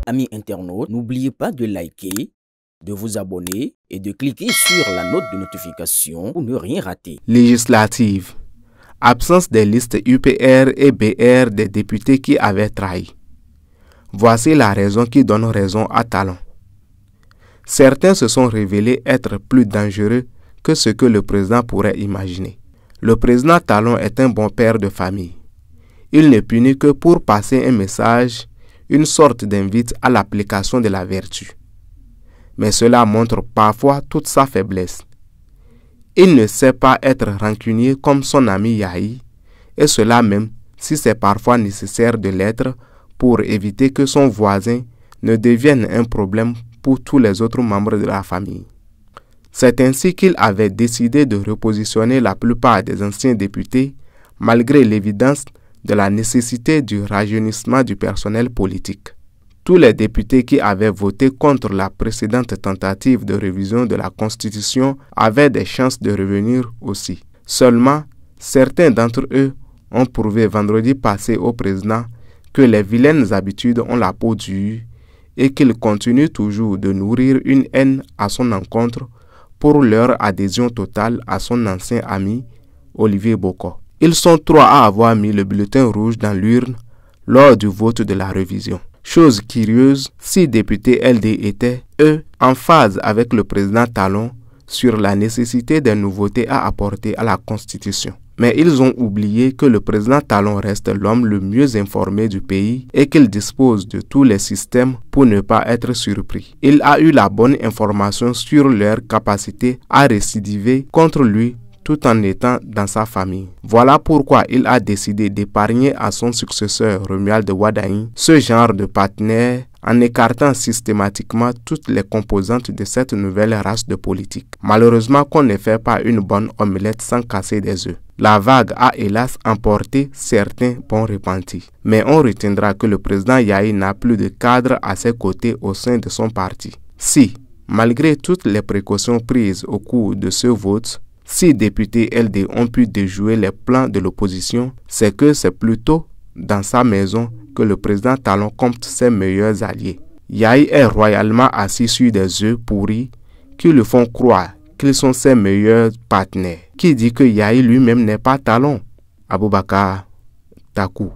Amis internautes, n'oubliez pas de liker, de vous abonner et de cliquer sur la note de notification pour ne rien rater. Législative. Absence des listes UPR et BR des députés qui avaient trahi. Voici la raison qui donne raison à Talon. Certains se sont révélés être plus dangereux que ce que le président pourrait imaginer. Le président Talon est un bon père de famille. Il ne punit que pour passer un message, une sorte d'invite à l'application de la vertu. Mais cela montre parfois toute sa faiblesse. Il ne sait pas être rancunier comme son ami Yahi, et cela même si c'est parfois nécessaire de l'être pour éviter que son voisin ne devienne un problème pour tous les autres membres de la famille. C'est ainsi qu'il avait décidé de repositionner la plupart des anciens députés, malgré l'évidence de la nécessité du rajeunissement du personnel politique. Tous les députés qui avaient voté contre la précédente tentative de révision de la Constitution avaient des chances de revenir aussi. Seulement, certains d'entre eux ont prouvé vendredi passé au président que les vilaines habitudes ont la peau dure et qu'il continue toujours de nourrir une haine à son encontre pour leur adhésion totale à son ancien ami, Olivier Boko. Ils sont 3 à avoir mis le bulletin rouge dans l'urne lors du vote de la révision. Chose curieuse, 6 députés LD étaient, eux, en phase avec le président Talon sur la nécessité des nouveautés à apporter à la Constitution. Mais ils ont oublié que le président Talon reste l'homme le mieux informé du pays et qu'il dispose de tous les systèmes pour ne pas être surpris. Il a eu la bonne information sur leur capacité à récidiver contre lui tout en étant dans sa famille. Voilà pourquoi il a décidé d'épargner à son successeur Romuald Wardani ce genre de partenaire en écartant systématiquement toutes les composantes de cette nouvelle race de politique. Malheureusement qu'on ne fait pas une bonne omelette sans casser des œufs. La vague a hélas emporté certains bons repentis. Mais on retiendra que le président Yahi n'a plus de cadre à ses côtés au sein de son parti. Si, malgré toutes les précautions prises au cours de ce vote, 6 députés LD ont pu déjouer les plans de l'opposition, c'est que c'est plutôt dans sa maison que le président Talon compte ses meilleurs alliés. Yahi est royalement assis sur des œufs pourris qui le font croire qu'ils sont ses meilleurs partenaires. Qui dit que Yahi lui-même n'est pas Talon? Aboubakar Takou.